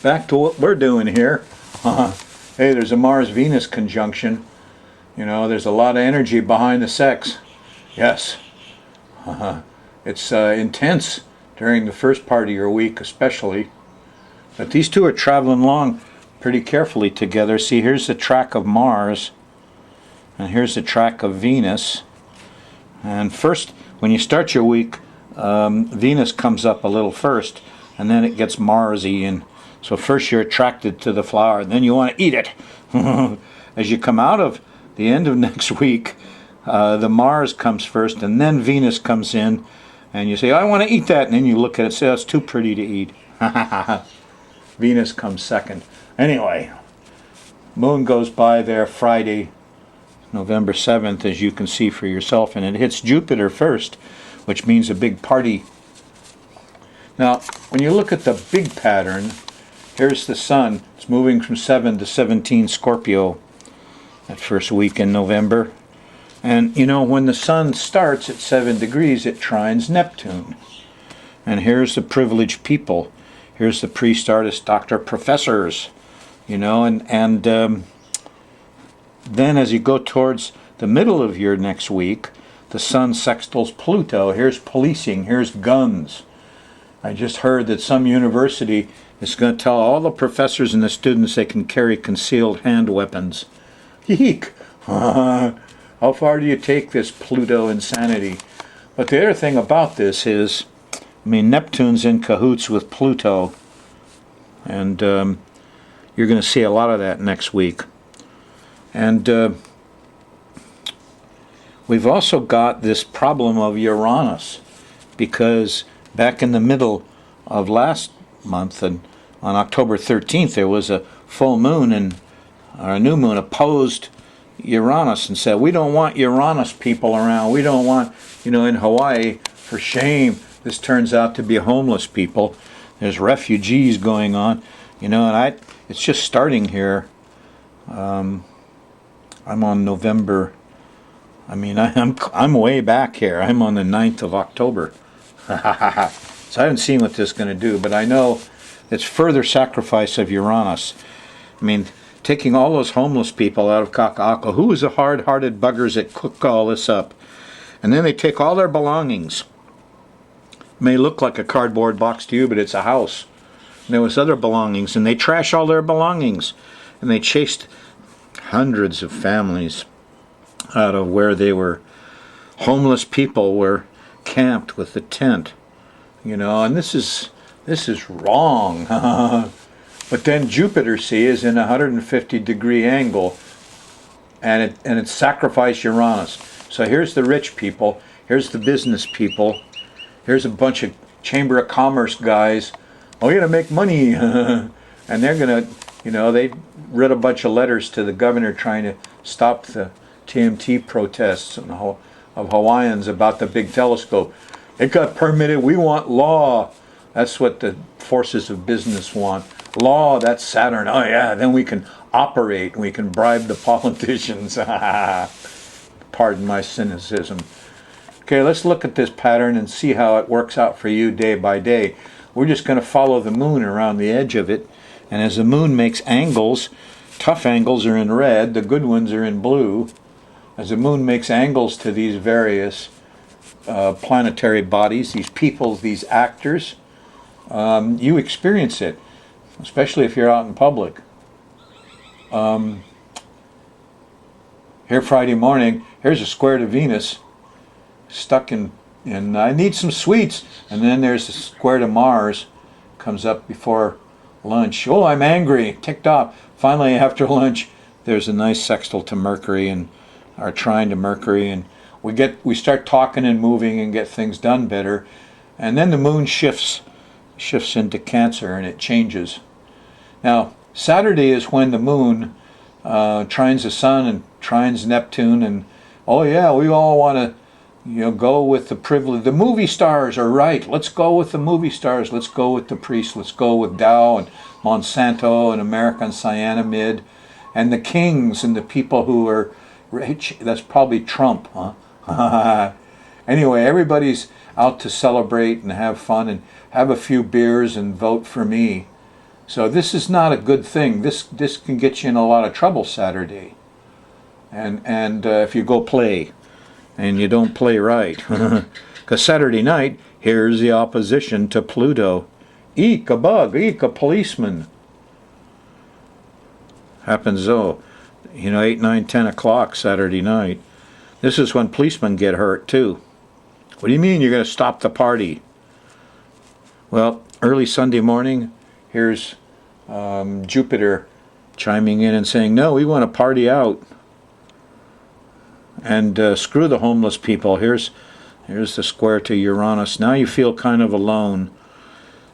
back to what we're doing here. Hey, there's a Mars-Venus conjunction. You know, there's a lot of energy behind the sex. Yes. It's intense during the first part of your week especially. But these two are traveling along pretty carefully together. See, here's the track of Mars, and here's the track of Venus. And first, when you start your week, Venus comes up a little first, and then it gets Mars-y. And so first you're attracted to the flower, and then you want to eat it. As you come out of the end of next week, the Mars comes first, and then Venus comes in, and you say, I want to eat that, and then you look at it and say, that's too pretty to eat. Venus comes second. Anyway, moon goes by there Friday, November 7th, as you can see for yourself, and it hits Jupiter first, which means a big party. Now, when you look at the big pattern, here's the sun. It's moving from 7 to 17 Scorpio that first week in November. And, you know, when the sun starts at 7 degrees, it trines Neptune. And here's the privileged people. Here's the priest, artist, doctor, professors. You know, and then as you go towards the middle of your next week, the sun sextiles Pluto. Here's policing. Here's guns. I just heard that some university is going to tell all the professors and the students they can carry concealed hand weapons. Eek! How far do you take this Pluto insanity? But the other thing about this is, I mean, Neptune's in cahoots with Pluto, and you're going to see a lot of that next week. And we've also got this problem of Uranus, because back in the middle of last month, and on October 13th, there was a full moon, and a new moon opposed Uranus and said, we don't want Uranus people around. We don't want, you know, in Hawaii, for shame, this turns out to be homeless people. There's refugees going on, you know, and it's just starting here. I'm on November, I mean, I'm way back here. I'm on the 9th of October. So I haven't seen what this is going to do, but I know it's further sacrifice of Uranus. I mean, taking all those homeless people out of Kaka'ako, who was the hard-hearted buggers that cook all this up? And then they take all their belongings. It may look like a cardboard box to you, but it's a house. And there was other belongings, and they trash all their belongings. And they chased hundreds of families out of where they were. Homeless people were camped with the tent, you know, and this is wrong. But then Jupiter, see, is in a 150-degree angle, and it sacrificed Uranus. So here's the rich people, here's the business people, here's a bunch of Chamber of Commerce guys. Oh, you're gonna make money, and they're gonna, you know, they wrote a bunch of letters to the governor trying to stop the TMT protests of Hawaiians about the big telescope. It got permitted. We want law. That's what the forces of business want. Law, that's Saturn. Oh yeah, then we can operate. We can bribe the politicians. Pardon my cynicism. Okay, let's look at this pattern and see how it works out for you day by day. We're just going to follow the moon around the edge of it. And as the moon makes angles, tough angles are in red, the good ones are in blue. As the moon makes angles to these various planetary bodies, these people, these actors, you experience it, especially if you're out in public. Here Friday morning, here's a square to Venus, stuck in I need some sweets. And then there's a square to Mars, comes up before lunch. Oh, I'm angry, ticked off. Finally, after lunch, there's a nice sextile to Mercury and our trine to Mercury, and we start talking and moving and get things done better. And then the moon shifts into Cancer, and it changes. Now, Saturday is when the moon trines the sun and trines Neptune, and oh yeah, we all want to, you know, go with the privilege. The movie stars are right. Let's go with the movie stars. Let's go with the priests. Let's go with Dow and Monsanto and American Cyanamid and the kings and the people who are rich. That's probably Trump, huh? Anyway, everybody's out to celebrate and have fun and have a few beers and vote for me. So this is not a good thing. This can get you in a lot of trouble Saturday. And if you go play and you don't play right. Because Saturday night, here's the opposition to Pluto. Eek, a bug, eek, a policeman. Happens though, 8, 9, 10 o'clock Saturday night. This is when policemen get hurt too. What do you mean you're going to stop the party? Well, early Sunday morning, here's Jupiter chiming in and saying, no, we want to party out. And screw the homeless people. Here's the square to Uranus. Now you feel kind of alone.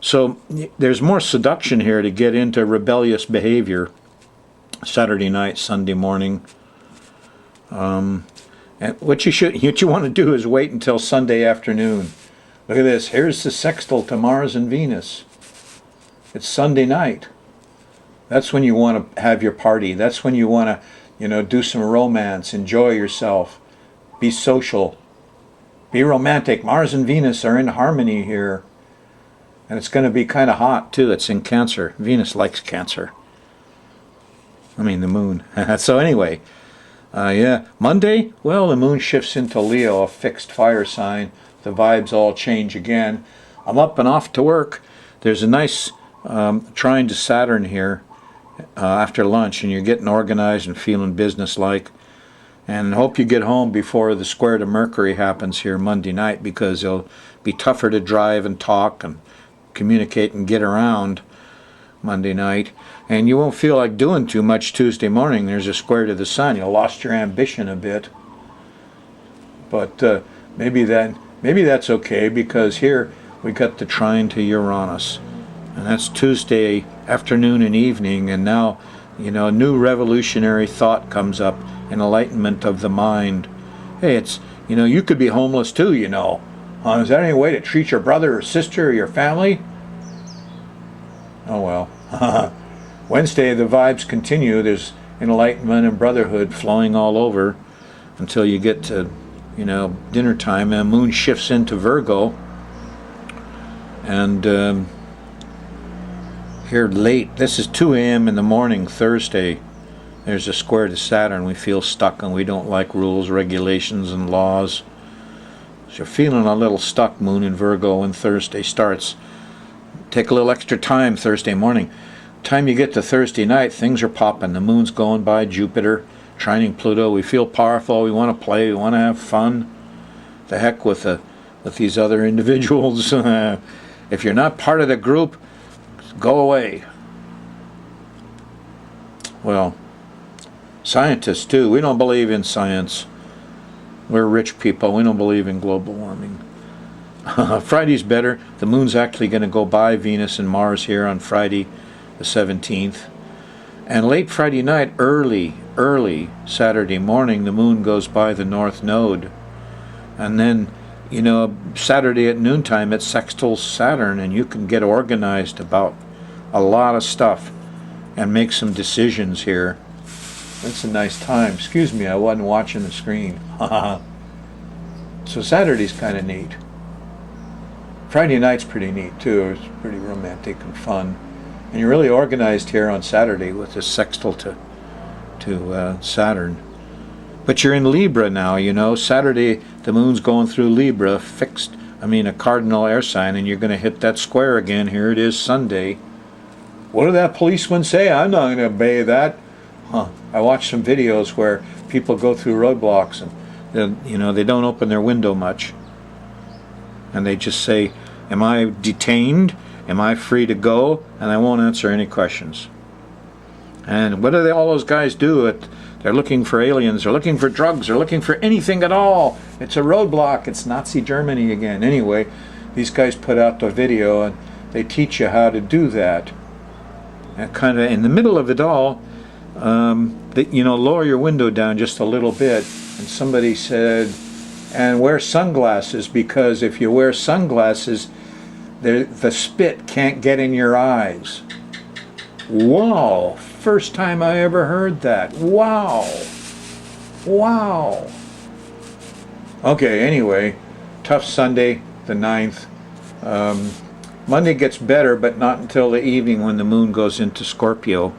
So there's more seduction here to get into rebellious behavior Saturday night, Sunday morning. And what you want to do is wait until Sunday afternoon. Look at this. Here's the sextile to Mars and Venus. It's Sunday night. That's when you want to have your party. That's when you want to, do some romance, enjoy yourself, be social, be romantic. Mars and Venus are in harmony here. And it's going to be kind of hot, too. It's in Cancer. Venus likes Cancer. I mean, the moon. So anyway, Monday, well, the moon shifts into Leo, a fixed fire sign. The vibes all change again. I'm up and off to work. There's a nice trine to Saturn here after lunch, and you're getting organized and feeling businesslike. And hope you get home before the square to Mercury happens here Monday night, because it'll be tougher to drive and talk and communicate and get around Monday night. And you won't feel like doing too much Tuesday morning. There's a square to the sun. You'll lost your ambition a bit. But maybe that's okay, because here we got the trine to Uranus. And that's Tuesday afternoon and evening. And now, a new revolutionary thought comes up, an enlightenment of the mind. Hey, it's, you could be homeless too, Is that any way to treat your brother or sister or your family? Oh well. Wednesday, the vibes continue. There's enlightenment and brotherhood flowing all over until you get to, dinner time. And moon shifts into Virgo. And here late, this is 2 a.m. in the morning, Thursday. There's a square to Saturn. We feel stuck and we don't like rules, regulations, and laws. So you're feeling a little stuck, moon in Virgo, when Thursday starts. Take a little extra time Thursday morning. Time you get to Thursday night, things are popping. The moon's going by Jupiter, trining Pluto. We feel powerful. We want to play. We want to have fun. The heck with these other individuals. If you're not part of the group, go away. Well, scientists too. We don't believe in science. We're rich people. We don't believe in global warming. Friday's better. The moon's actually going to go by Venus and Mars here on Friday the 17th. And late Friday night, early Saturday morning, the moon goes by the North Node. And then, Saturday at noontime, it sextiles Saturn, and you can get organized about a lot of stuff and make some decisions here. That's a nice time. Excuse me, I wasn't watching the screen. So Saturday's kind of neat. Friday night's pretty neat too. It's pretty romantic and fun. And you're really organized here on Saturday with this sextile to Saturn. But you're in Libra now, Saturday, the moon's going through Libra, a cardinal air sign, and you're going to hit that square again. Here it is Sunday. What did that policeman say? I'm not going to obey that. I watched some videos where people go through roadblocks and they don't open their window much. And they just say, am I detained? Am I free to go? And I won't answer any questions. And what do all those guys do? They're looking for aliens, they're looking for drugs, they're looking for anything at all. It's a roadblock. It's Nazi Germany again. Anyway, these guys put out the video and they teach you how to do that. And kind of in the middle of it all, lower your window down just a little bit. And somebody said, and wear sunglasses, because if you wear sunglasses, the spit can't get in your eyes. Wow, first time I ever heard that. Wow. Okay, anyway, tough Sunday, the 9th. Monday gets better, but not until the evening when the moon goes into Scorpio.